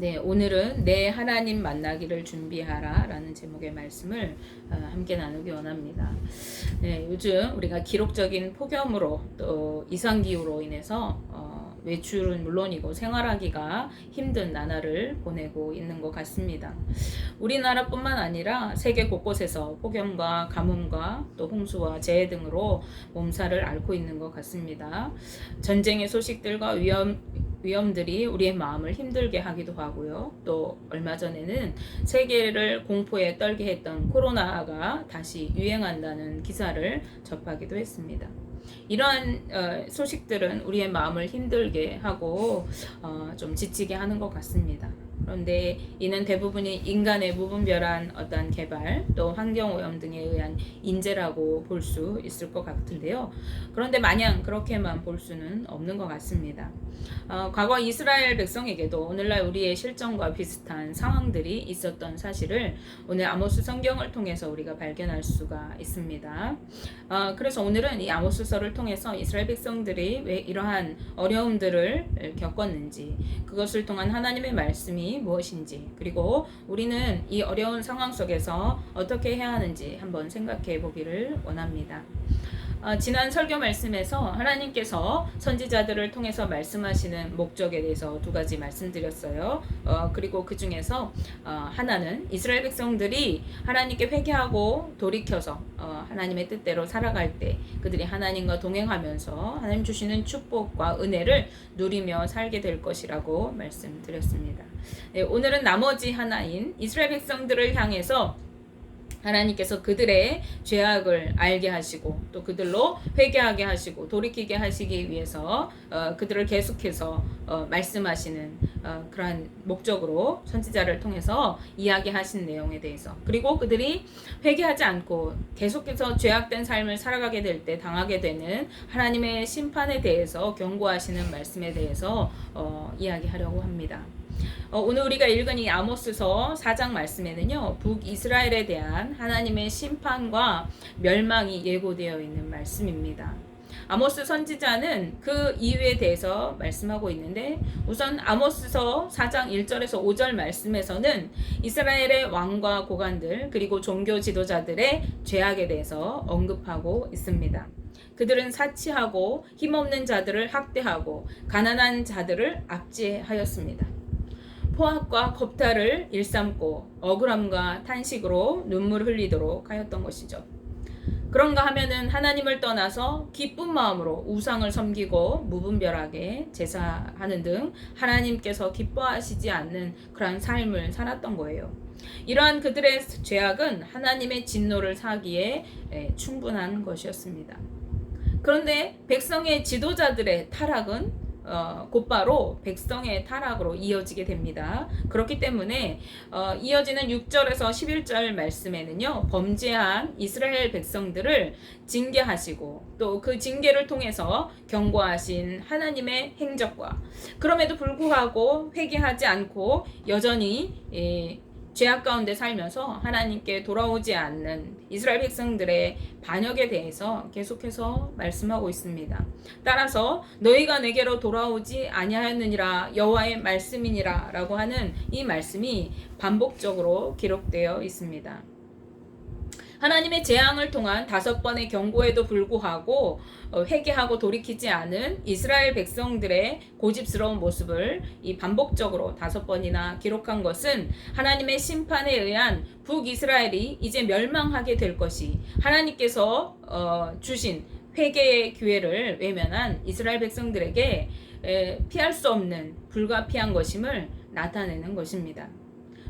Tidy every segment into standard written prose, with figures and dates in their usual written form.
네, 오늘은 내 하나님 만나기를 준비하라 라는 제목의 말씀을 함께 나누기 원합니다. 네, 요즘 우리가 기록적인 폭염으로 또 이상기후로 인해서 외출은 물론이고 생활하기가 힘든 나날을 보내고 있는 것 같습니다. 우리나라뿐만 아니라 세계 곳곳에서 폭염과 가뭄과 또 홍수와 재해 등으로 몸살을 앓고 있는 것 같습니다. 전쟁의 소식들과 위험들이 우리의 마음을 힘들게 하기도 하고요. 또 얼마 전에는 세계를 공포에 떨게 했던 코로나가 다시 유행한다는 기사를 접하기도 했습니다. 이러한 소식들은 우리의 마음을 힘들게 하고 좀 지치게 하는 것 같습니다. 그런데 이는 대부분이 인간의 무분별한 어떤 개발 또 환경오염 등에 의한 인재라고 볼 수 있을 것 같은데요. 그런데 마냥 그렇게만 볼 수는 없는 것 같습니다. 과거 이스라엘 백성에게도 오늘날 우리의 실정과 비슷한 상황들이 있었던 사실을 오늘 아모스 성경을 통해서 우리가 발견할 수가 있습니다. 그래서 오늘은 이 아모스서를 통해서 이스라엘 백성들이 왜 이러한 어려움들을 겪었는지, 그것을 통한 하나님의 말씀이 무엇인지, 그리고 우리는 이 어려운 상황 속에서 어떻게 해야 하는지 한번 생각해 보기를 원합니다. 지난 설교 말씀에서 하나님께서 선지자들을 통해서 말씀하시는 목적에 대해서 두 가지 말씀드렸어요. 그리고 그 중에서 하나는 이스라엘 백성들이 하나님께 회개하고 돌이켜서 하나님의 뜻대로 살아갈 때 그들이 하나님과 동행하면서 하나님 주시는 축복과 은혜를 누리며 살게 될 것이라고 말씀드렸습니다. 네, 오늘은 나머지 하나인 이스라엘 백성들을 향해서 하나님께서 그들의 죄악을 알게 하시고 또 그들로 회개하게 하시고 돌이키게 하시기 위해서 그들을 계속해서 말씀하시는 그러한 목적으로 선지자를 통해서 이야기하신 내용에 대해서, 그리고 그들이 회개하지 않고 계속해서 죄악된 삶을 살아가게 될 때 당하게 되는 하나님의 심판에 대해서 경고하시는 말씀에 대해서 이야기하려고 합니다. 오늘 우리가 읽은 이 아모스서 4장 말씀에는요, 북이스라엘에 대한 하나님의 심판과 멸망이 예고되어 있는 말씀입니다. 아모스 선지자는 그 이유에 대해서 말씀하고 있는데, 우선 아모스서 4장 1절에서 5절 말씀에서는 이스라엘의 왕과 고관들 그리고 종교 지도자들의 죄악에 대해서 언급하고 있습니다. 그들은 사치하고 힘없는 자들을 학대하고 가난한 자들을 압제하였습니다. 포악과 겁탈을 일삼고 억울함과 탄식으로 눈물 흘리도록 하였던 것이죠. 그런가 하면은 하나님을 떠나서 기쁜 마음으로 우상을 섬기고 무분별하게 제사하는 등 하나님께서 기뻐하시지 않는 그러한 삶을 살았던 거예요. 이러한 그들의 죄악은 하나님의 진노를 사기에 충분한 것이었습니다. 그런데 백성의 지도자들의 타락은 곧바로 백성의 타락으로 이어지게 됩니다. 그렇기 때문에 이어지는 6절에서 11절 말씀에는요, 범죄한 이스라엘 백성들을 징계하시고 또 그 징계를 통해서 경고하신 하나님의 행적과, 그럼에도 불구하고 회개하지 않고 여전히 죄악 가운데 살면서 하나님께 돌아오지 않는 이스라엘 백성들의 반역에 대해서 계속해서 말씀하고 있습니다. 따라서 너희가 내게로 돌아오지 아니하였느니라 여호와의 말씀이니라 라고 하는 이 말씀이 반복적으로 기록되어 있습니다. 하나님의 재앙을 통한 5번의 경고에도 불구하고 회개하고 돌이키지 않은 이스라엘 백성들의 고집스러운 모습을 이 반복적으로 5번이나 기록한 것은 하나님의 심판에 의한 북이스라엘이 이제 멸망하게 될 것이, 하나님께서 주신 회개의 기회를 외면한 이스라엘 백성들에게 피할 수 없는 불가피한 것임을 나타내는 것입니다.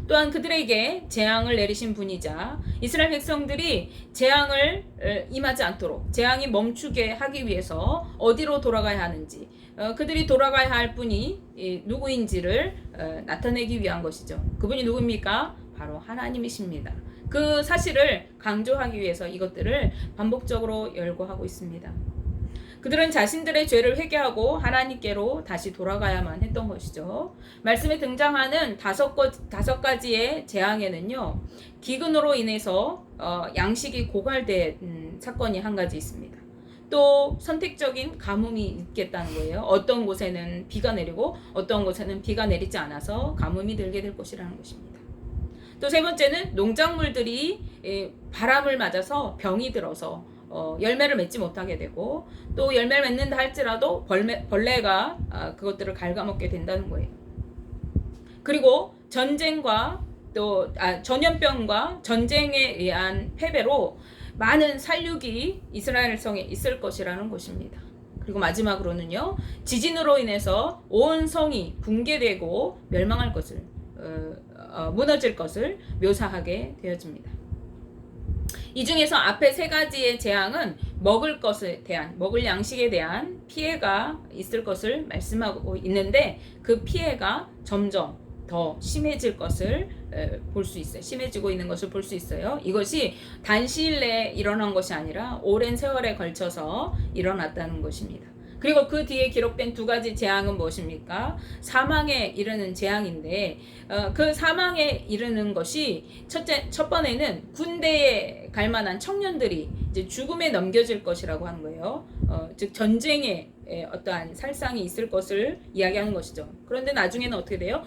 또한 그들에게 재앙을 내리신 분이자 이스라엘 백성들이 재앙을 임하지 않도록, 재앙이 멈추게 하기 위해서 어디로 돌아가야 하는지, 그들이 돌아가야 할 분이 누구인지를 나타내기 위한 것이죠. 그분이 누구입니까? 바로 하나님이십니다. 그 사실을 강조하기 위해서 이것들을 반복적으로 열거하고 있습니다. 그들은 자신들의 죄를 회개하고 하나님께로 다시 돌아가야만 했던 것이죠. 말씀에 등장하는 다섯 가지의 재앙에는요, 기근으로 인해서 양식이 고갈된 사건이 한 가지 있습니다. 또 선택적인 가뭄이 있겠다는 거예요. 어떤 곳에는 비가 내리고 어떤 곳에는 비가 내리지 않아서 가뭄이 들게 될 것이라는 것입니다. 또 세 번째는 농작물들이 바람을 맞아서 병이 들어서 열매를 맺지 못하게 되고, 또 열매를 맺는다 할지라도 벌레가 그것들을 갉아먹게 된다는 거예요. 그리고 전쟁과 또 전염병과 전쟁에 의한 패배로 많은 살육이 이스라엘 성에 있을 것이라는 것입니다. 그리고 마지막으로는요, 지진으로 인해서 온 성이 붕괴되고 멸망할 것을 무너질 것을 묘사하게 되어집니다. 이 중에서 앞에 세 가지의 재앙은 먹을 것에 대한, 먹을 양식에 대한 피해가 있을 것을 말씀하고 있는데, 그 피해가 점점 더 심해질 것을 볼 수 있어요. 심해지고 있는 것을 볼 수 있어요. 이것이 단시일 내에 일어난 것이 아니라 오랜 세월에 걸쳐서 일어났다는 것입니다. 그리고 그 뒤에 기록된 두 가지 재앙은 무엇입니까? 사망에 이르는 재앙인데, 그 사망에 이르는 것이 첫 번에는 군대에 갈 만한 청년들이 이제 죽음에 넘겨질 것이라고 하는 거예요. 즉 전쟁에 어떠한 살상이 있을 것을 이야기하는 것이죠. 그런데 나중에는 어떻게 돼요?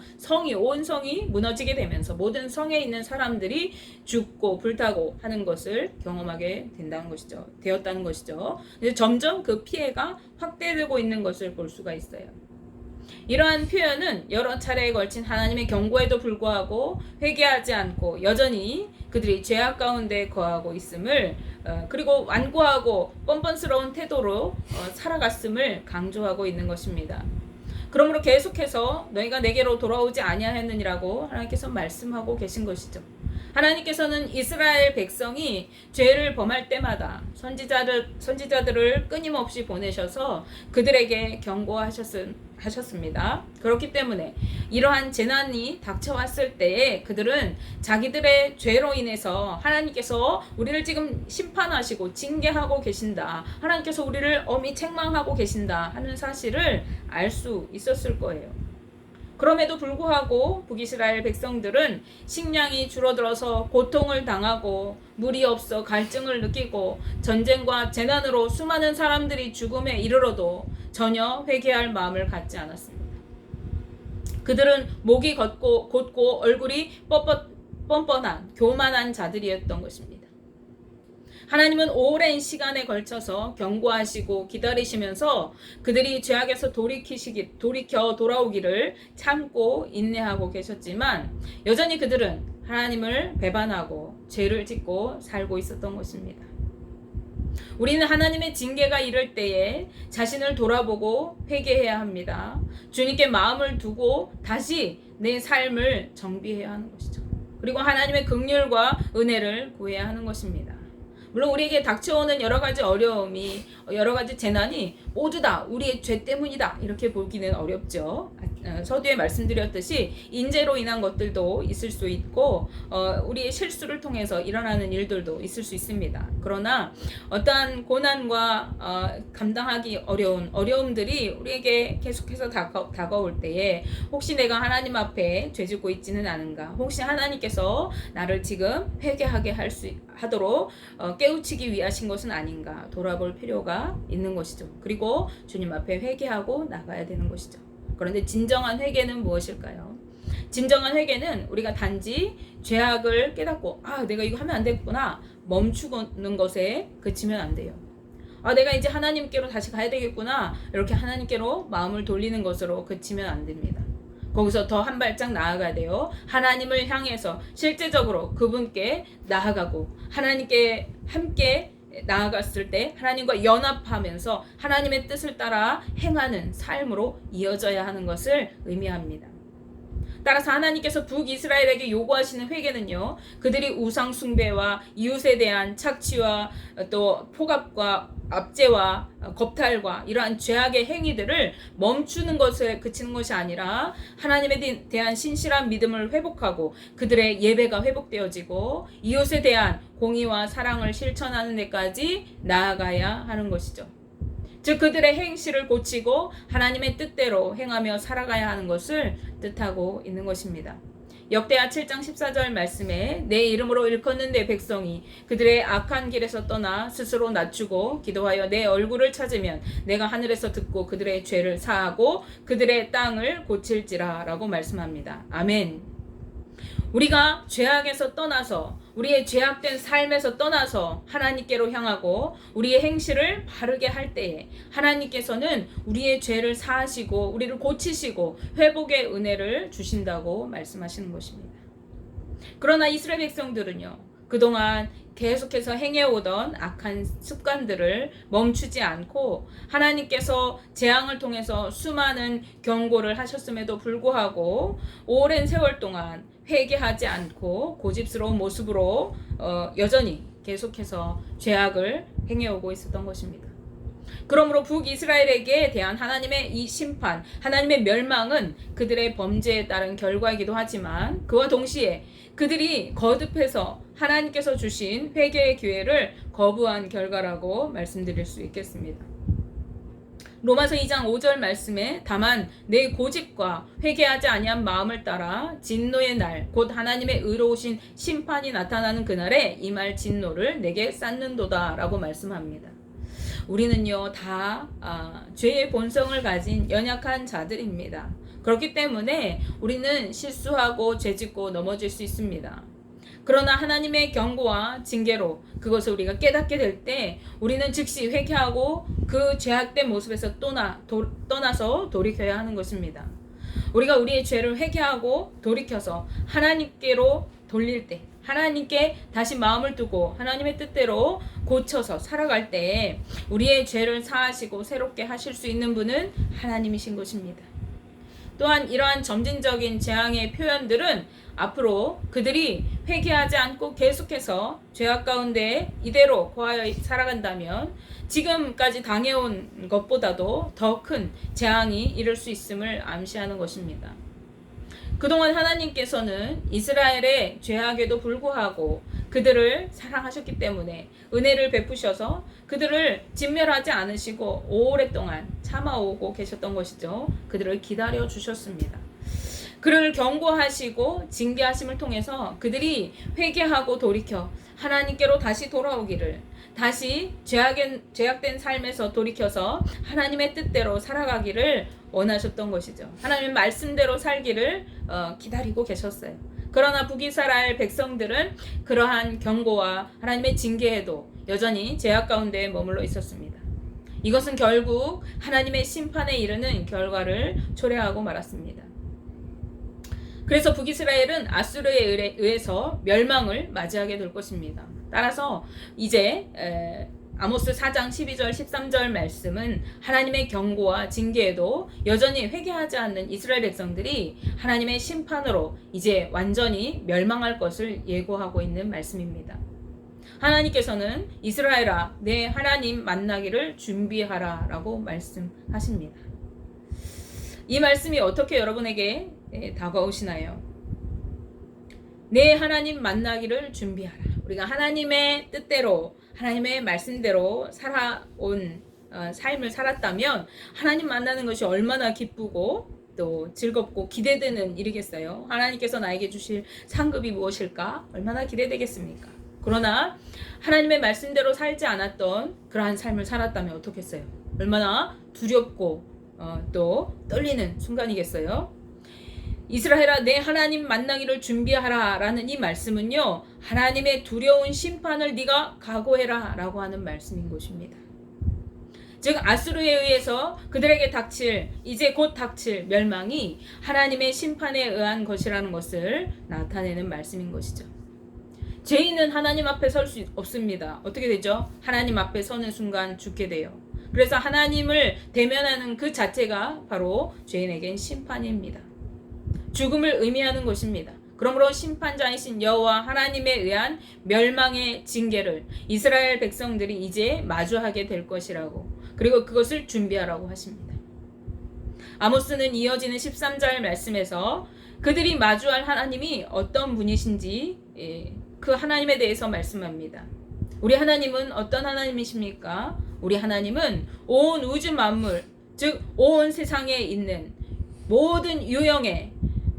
온 성이 무너지게 되면서 모든 성에 있는 사람들이 죽고 불타고 하는 것을 경험하게 되었다는 것이죠. 점점 그 피해가 확대되고 있는 것을 볼 수가 있어요. 이러한 표현은 여러 차례에 걸친 하나님의 경고에도 불구하고 회개하지 않고 여전히 그들이 죄악 가운데 거하고 있음을, 그리고 완고하고 뻔뻔스러운 태도로 살아갔음을 강조하고 있는 것입니다. 그러므로 계속해서 너희가 내게로 돌아오지 아니하였느니라고 하나님께서 말씀하고 계신 것이죠. 하나님께서는 이스라엘 백성이 죄를 범할 때마다 선지자들을 끊임없이 보내셔서 그들에게 경고하셨습니다. 그렇기 때문에 이러한 재난이 닥쳐왔을 때에 그들은 자기들의 죄로 인해서 하나님께서 우리를 지금 심판하시고 징계하고 계신다, 하나님께서 우리를 엄히 책망하고 계신다 하는 사실을 알 수 있었을 거예요. 그럼에도 불구하고 북이스라엘 백성들은 식량이 줄어들어서 고통을 당하고 물이 없어 갈증을 느끼고 전쟁과 재난으로 수많은 사람들이 죽음에 이르러도 전혀 회개할 마음을 갖지 않았습니다. 그들은 목이 곧고 얼굴이 뻔뻔한 교만한 자들이었던 것입니다. 하나님은 오랜 시간에 걸쳐서 경고하시고 기다리시면서 그들이 죄악에서 돌이켜 돌아오기를 참고 인내하고 계셨지만, 여전히 그들은 하나님을 배반하고 죄를 짓고 살고 있었던 것입니다. 우리는 하나님의 징계가 이를 때에 자신을 돌아보고 회개해야 합니다. 주님께 마음을 두고 다시 내 삶을 정비해야 하는 것이죠. 그리고 하나님의 긍휼과 은혜를 구해야 하는 것입니다. 물론 우리에게 닥쳐오는 여러 가지 어려움이, 여러 가지 재난이 모두 다 우리의 죄 때문이다 이렇게 보기는 어렵죠. 서두에 말씀드렸듯이 인재로 인한 것들도 있을 수 있고 우리의 실수를 통해서 일어나는 일들도 있을 수 있습니다. 그러나 어떠한 고난과 감당하기 어려운 어려움들이 우리에게 계속해서 다가올 때에 혹시 내가 하나님 앞에 죄짓고 있지는 않은가, 혹시 하나님께서 나를 지금 회개하게 하도록 깨우치기 위하신 것은 아닌가 돌아볼 필요가 있는 것이죠. 그리고 주님 앞에 회개하고 나가야 되는 것이죠. 그런데 진정한 회개는 무엇일까요? 진정한 회개는 우리가 단지 죄악을 깨닫고 내가 이거 하면 안 되겠구나 멈추는 것에 그치면 안 돼요. 내가 이제 하나님께로 다시 가야 되겠구나 이렇게 하나님께로 마음을 돌리는 것으로 그치면 안 됩니다. 거기서 더 한 발짝 나아가야 돼요. 하나님을 향해서 실제적으로 그분께 나아가고 하나님께 함께 나아갔을 때 하나님과 연합하면서 하나님의 뜻을 따라 행하는 삶으로 이어져야 하는 것을 의미합니다. 따라서 하나님께서 북이스라엘에게 요구하시는 회개는요, 그들이 우상 숭배와 이웃에 대한 착취와 또 폭압과 압제와 겁탈과 이러한 죄악의 행위들을 멈추는 것에 그치는 것이 아니라 하나님에 대한 신실한 믿음을 회복하고 그들의 예배가 회복되어지고 이웃에 대한 공의와 사랑을 실천하는 데까지 나아가야 하는 것이죠. 즉 그들의 행실을 고치고 하나님의 뜻대로 행하며 살아가야 하는 것을 뜻하고 있는 것입니다. 역대하 7장 14절 말씀에 내 이름으로 일컫는 내 백성이 그들의 악한 길에서 떠나 스스로 낮추고 기도하여 내 얼굴을 찾으면 내가 하늘에서 듣고 그들의 죄를 사하고 그들의 땅을 고칠지라 라고 말씀합니다. 아멘. 우리가 죄악에서 떠나서 우리의 죄악된 삶에서 떠나서 하나님께로 향하고 우리의 행실을 바르게 할 때에 하나님께서는 우리의 죄를 사하시고 우리를 고치시고 회복의 은혜를 주신다고 말씀하시는 것입니다. 그러나 이스라엘 백성들은요, 그동안 계속해서 행해오던 악한 습관들을 멈추지 않고 하나님께서 재앙을 통해서 수많은 경고를 하셨음에도 불구하고 오랜 세월 동안 회개하지 않고 고집스러운 모습으로 여전히 계속해서 죄악을 행해오고 있었던 것입니다. 그러므로 북이스라엘에게 대한 하나님의 이 심판, 하나님의 멸망은 그들의 범죄에 따른 결과이기도 하지만 그와 동시에 그들이 거듭해서 하나님께서 주신 회개의 기회를 거부한 결과라고 말씀드릴 수 있겠습니다. 로마서 2장 5절 말씀에 다만 내 고집과 회개하지 아니한 마음을 따라 진노의 날 곧 하나님의 의로우신 심판이 나타나는 그날에 임할 진노를 내게 쌓는도다 라고 말씀합니다. 우리는요 다 죄의 본성을 가진 연약한 자들입니다. 그렇기 때문에 우리는 실수하고 죄짓고 넘어질 수 있습니다. 그러나 하나님의 경고와 징계로 그것을 우리가 깨닫게 될 때 우리는 즉시 회개하고 그 죄악된 모습에서 떠나서 돌이켜야 하는 것입니다. 우리가 우리의 죄를 회개하고 돌이켜서 하나님께로 돌릴 때 하나님께 다시 마음을 두고 하나님의 뜻대로 고쳐서 살아갈 때 우리의 죄를 사하시고 새롭게 하실 수 있는 분은 하나님이신 것입니다. 또한 이러한 점진적인 재앙의 표현들은 앞으로 그들이 회개하지 않고 계속해서 죄악 가운데 이대로 거하여 살아간다면 지금까지 당해온 것보다도 더 큰 재앙이 이를 수 있음을 암시하는 것입니다. 그동안 하나님께서는 이스라엘의 죄악에도 불구하고 그들을 사랑하셨기 때문에 은혜를 베푸셔서 그들을 진멸하지 않으시고 오랫동안 참아오고 계셨던 것이죠. 그들을 기다려 주셨습니다. 그를 경고하시고 징계하심을 통해서 그들이 회개하고 돌이켜 하나님께로 다시 돌아오기를, 다시 죄악된 삶에서 돌이켜서 하나님의 뜻대로 살아가기를 원하셨던 것이죠. 하나님의 말씀대로 살기를 기다리고 계셨어요. 그러나 북이스라엘 백성들은 그러한 경고와 하나님의 징계에도 여전히 죄악 가운데 머물러 있었습니다. 이것은 결국 하나님의 심판에 이르는 결과를 초래하고 말았습니다. 그래서 북이스라엘은 아수르에 의해서 멸망을 맞이하게 될 것입니다. 따라서 이제 아모스 4장 12절 13절 말씀은 하나님의 경고와 징계에도 여전히 회개하지 않는 이스라엘 백성들이 하나님의 심판으로 이제 완전히 멸망할 것을 예고하고 있는 말씀입니다. 하나님께서는 이스라엘아 내 하나님 만나기를 준비하라 라고 말씀하십니다. 이 말씀이 어떻게 여러분에게 다가오시나요? 내 하나님 만나기를 준비하라. 우리가 하나님의 뜻대로 하나님의 말씀대로 살아온 삶을 살았다면 하나님 만나는 것이 얼마나 기쁘고 또 즐겁고 기대되는 일이겠어요. 하나님께서 나에게 주실 상급이 무엇일까? 얼마나 기대되겠습니까? 그러나 하나님의 말씀대로 살지 않았던 그러한 삶을 살았다면 어떻겠어요? 얼마나 두렵고 또 떨리는 순간이겠어요. 이스라엘아 내 하나님 만나기를 준비하라 라는 이 말씀은요 하나님의 두려운 심판을 네가 각오해라 라고 하는 말씀인 것입니다. 즉 아수르에 의해서 그들에게 이제 곧 닥칠 멸망이 하나님의 심판에 의한 것이라는 것을 나타내는 말씀인 것이죠. 죄인은 하나님 앞에 설 수 없습니다. 어떻게 되죠? 하나님 앞에 서는 순간 죽게 돼요. 그래서 하나님을 대면하는 그 자체가 바로 죄인에겐 심판입니다. 죽음을 의미하는 것입니다. 그러므로 심판자이신 여호와 하나님에 의한 멸망의 징계를 이스라엘 백성들이 이제 마주하게 될 것이라고, 그리고 그것을 준비하라고 하십니다. 아모스는 이어지는 13절 말씀에서 그들이 마주할 하나님이 어떤 분이신지 그 하나님에 대해서 말씀합니다. 우리 하나님은 어떤 하나님이십니까? 우리 하나님은 온 우주 만물, 즉 온 세상에 있는 모든 유형의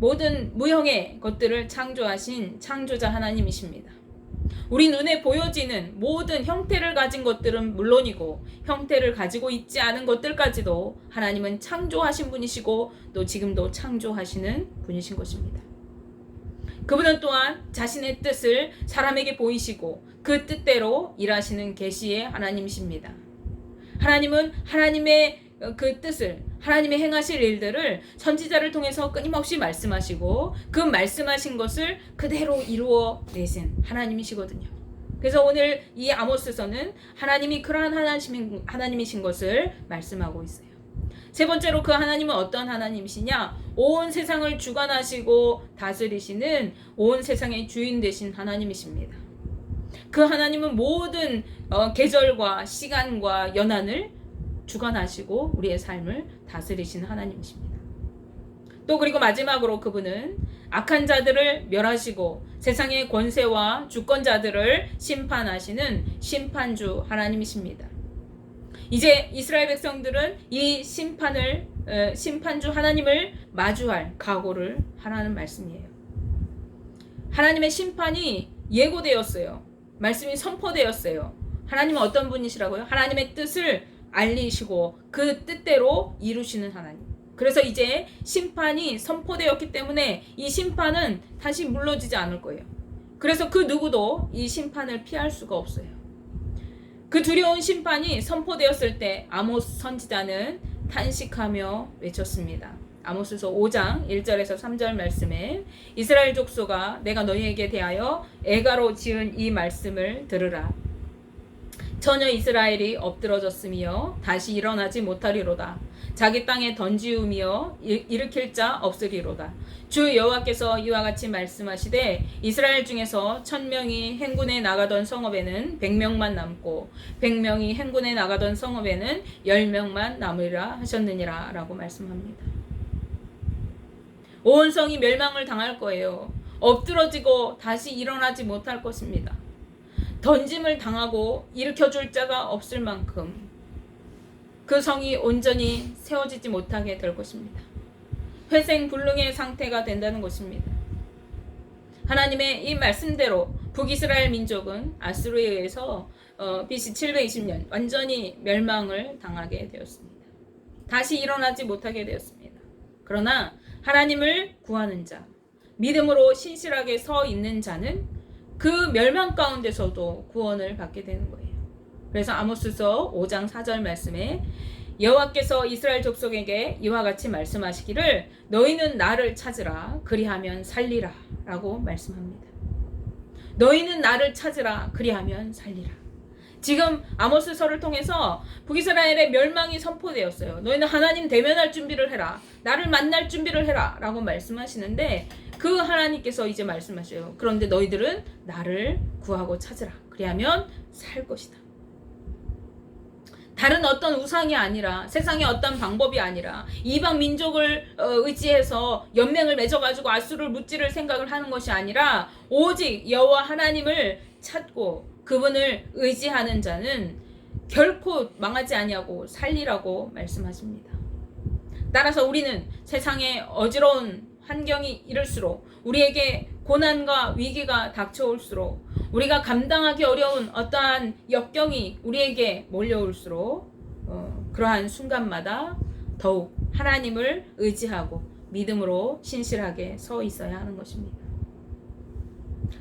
모든 무형의 것들을 창조하신 창조자 하나님이십니다. 우리 눈에 보여지는 모든 형태를 가진 것들은 물론이고 형태를 가지고 있지 않은 것들까지도 하나님은 창조하신 분이시고 또 지금도 창조하시는 분이신 것입니다. 그분은 또한 자신의 뜻을 사람에게 보이시고 그 뜻대로 일하시는 계시의 하나님이십니다. 하나님은 하나님의 그 뜻을, 하나님의 행하실 일들을 선지자를 통해서 끊임없이 말씀하시고 그 말씀하신 것을 그대로 이루어 내신 하나님이시거든요. 그래서 오늘 이 아모스서는 하나님이 그러한 하나님이신 것을 말씀하고 있어요. 세 번째로 그 하나님은 어떤 하나님이시냐? 온 세상을 주관하시고 다스리시는 온 세상의 주인 되신 하나님이십니다. 그 하나님은 모든 계절과 시간과 연한을 주관하시고 우리의 삶을 다스리시는 하나님이십니다. 또 그리고 마지막으로 그분은 악한 자들을 멸하시고 세상의 권세와 주권자들을 심판하시는 심판주 하나님이십니다. 이제 이스라엘 백성들은 이 심판주 하나님을 마주할 각오를 하라는 말씀이에요. 하나님의 심판이 예고되었어요. 말씀이 선포되었어요. 하나님은 어떤 분이시라고요? 하나님의 뜻을 알리시고 그 뜻대로 이루시는 하나님. 그래서 이제 심판이 선포되었기 때문에 이 심판은 다시 물러지지 않을 거예요. 그래서 그 누구도 이 심판을 피할 수가 없어요. 그 두려운 심판이 선포되었을 때 아모스 선지자는 탄식하며 외쳤습니다. 아모스서 5장 1절에서 3절 말씀에 이스라엘 족속아 내가 너희에게 대하여 애가로 지은 이 말씀을 들으라. 전혀 이스라엘이 엎드러졌으며 다시 일어나지 못하리로다. 자기 땅에 던지우며 일으킬 자 없으리로다. 주 여호와께서 이와 같이 말씀하시되 이스라엘 중에서 1000명이 행군에 나가던 성읍에는 100명만 남고 100명이 행군에 나가던 성읍에는 10명만 남으리라 하셨느니라 라고 말씀합니다. 온 성이 멸망을 당할 거예요. 엎드러지고 다시 일어나지 못할 것입니다. 던짐을 당하고 일으켜줄 자가 없을 만큼 그 성이 온전히 세워지지 못하게 될 것입니다. 회생불능의 상태가 된다는 것입니다. 하나님의 이 말씀대로 북이스라엘 민족은 아수르에 의해서 BC 720년 완전히 멸망을 당하게 되었습니다. 다시 일어나지 못하게 되었습니다. 그러나 하나님을 구하는 자, 믿음으로 신실하게 서 있는 자는 그 멸망 가운데서도 구원을 받게 되는 거예요. 그래서 아모스서 5장 4절 말씀에 여호와께서 이스라엘 족속에게 이와 같이 말씀하시기를 너희는 나를 찾으라 그리하면 살리라 라고 말씀합니다. 너희는 나를 찾으라 그리하면 살리라. 지금 아모스서를 통해서 북이스라엘의 멸망이 선포되었어요. 너희는 하나님 대면할 준비를 해라. 나를 만날 준비를 해라 라고 말씀하시는데 그 하나님께서 이제 말씀하셔요. 그런데 너희들은 나를 구하고 찾으라. 그리하면 살 것이다. 다른 어떤 우상이 아니라 세상의 어떤 방법이 아니라 이방 민족을 의지해서 연맹을 맺어가지고 아수르를 무찌를 생각을 하는 것이 아니라 오직 여호와 하나님을 찾고 그분을 의지하는 자는 결코 망하지 아니하고 살리라고 말씀하십니다. 따라서 우리는 세상의 어지러운 환경이 이를수록 우리에게 고난과 위기가 닥쳐올수록 우리가 감당하기 어려운 어떠한 역경이 우리에게 몰려올수록 그러한 순간마다 더욱 하나님을 의지하고 믿음으로 신실하게 서 있어야 하는 것입니다.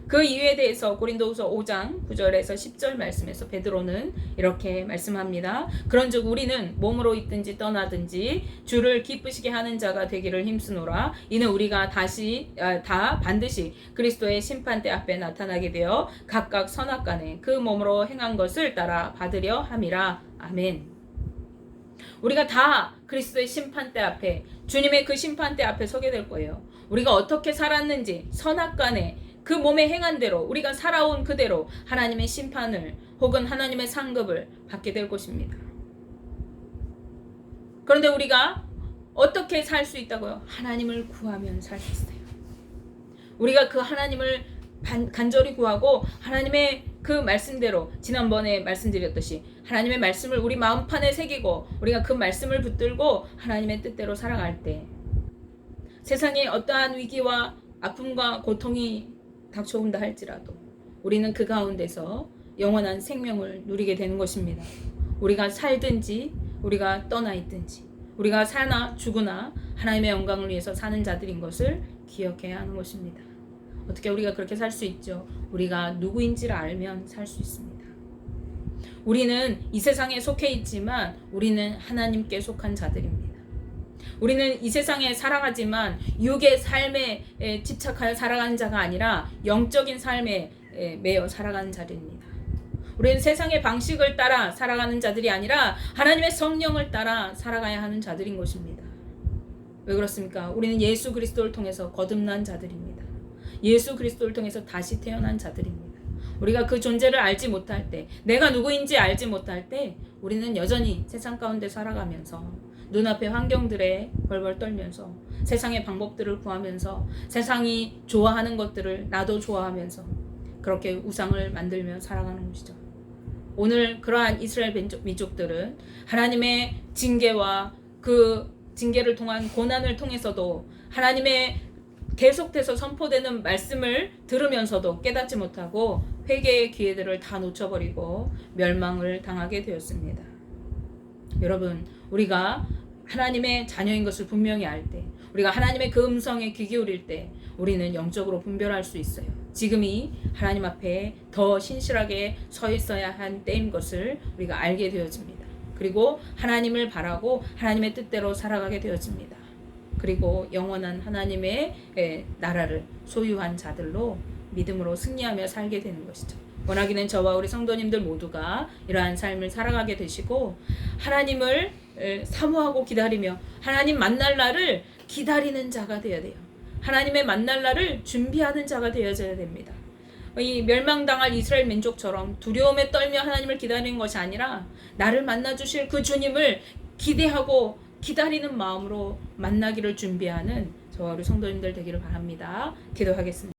그 이유에 대해서 고린도후서 5장 9절에서 10절 말씀에서 베드로는 이렇게 말씀합니다. 그런즉 우리는 몸으로 있든지 떠나든지 주를 기쁘시게 하는 자가 되기를 힘쓰노라. 이는 우리가 다 반드시 그리스도의 심판대 앞에 나타나게 되어 각각 선악간에 그 몸으로 행한 것을 따라 받으려 함이라. 아멘. 우리가 다 그리스도의 심판대 앞에 주님의 그 심판대 앞에 서게 될 거예요. 우리가 어떻게 살았는지 선악간에 그 몸에 행한 대로 우리가 살아온 그대로 하나님의 심판을 혹은 하나님의 상급을 받게 될 것입니다. 그런데 우리가 어떻게 살 수 있다고요? 하나님을 구하면 살 수 있어요. 우리가 그 하나님을 간절히 구하고 하나님의 그 말씀대로 지난번에 말씀드렸듯이 하나님의 말씀을 우리 마음판에 새기고 우리가 그 말씀을 붙들고 하나님의 뜻대로 살아갈 때 세상에 어떠한 위기와 아픔과 고통이 닥쳐온다 할지라도 우리는 그 가운데서 영원한 생명을 누리게 되는 것입니다. 우리가 살든지 우리가 떠나 있든지 우리가 사나 죽으나 하나님의 영광을 위해서 사는 자들인 것을 기억해야 하는 것입니다. 어떻게 우리가 그렇게 살 수 있죠? 우리가 누구인지를 알면 살 수 있습니다. 우리는 이 세상에 속해 있지만 우리는 하나님께 속한 자들입니다. 우리는 이 세상에 살아가지만 육의 삶에 집착하여 살아가는 자가 아니라 영적인 삶에 매여 살아가는 자들입니다. 우리는 세상의 방식을 따라 살아가는 자들이 아니라 하나님의 성령을 따라 살아가야 하는 자들인 것입니다. 왜 그렇습니까? 우리는 예수 그리스도를 통해서 거듭난 자들입니다. 예수 그리스도를 통해서 다시 태어난 자들입니다. 우리가 그 존재를 알지 못할 때, 내가 누구인지 알지 못할 때 우리는 여전히 세상 가운데 살아가면서 눈앞의 환경들에 벌벌 떨면서 세상의 방법들을 구하면서 세상이 좋아하는 것들을 나도 좋아하면서 그렇게 우상을 만들며 살아가는 것이죠. 오늘 그러한 이스라엘 민족들은 하나님의 징계와 그 징계를 통한 고난을 통해서도 하나님의 계속돼서 선포되는 말씀을 들으면서도 깨닫지 못하고 회개의 기회들을 다 놓쳐버리고 멸망을 당하게 되었습니다. 여러분, 우리가 하나님의 자녀인 것을 분명히 알 때, 우리가 하나님의 그 음성에 귀 기울일 때 우리는 영적으로 분별할 수 있어요. 지금이 하나님 앞에 더 신실하게 서 있어야 한 때인 것을 우리가 알게 되어집니다. 그리고 하나님을 바라고 하나님의 뜻대로 살아가게 되어집니다. 그리고 영원한 하나님의 나라를 소유한 자들로 믿음으로 승리하며 살게 되는 것이죠. 원하기는 저와 우리 성도님들 모두가 이러한 삶을 살아가게 되시고 하나님을 사모하고 기다리며 하나님 만날 날을 기다리는 자가 되어야 돼요. 하나님의 만날 날을 준비하는 자가 되어져야 됩니다. 이 멸망당할 이스라엘 민족처럼 두려움에 떨며 하나님을 기다리는 것이 아니라 나를 만나 주실 그 주님을 기대하고 기다리는 마음으로 만나기를 준비하는 저와 우리 성도님들 되기를 바랍니다. 기도하겠습니다.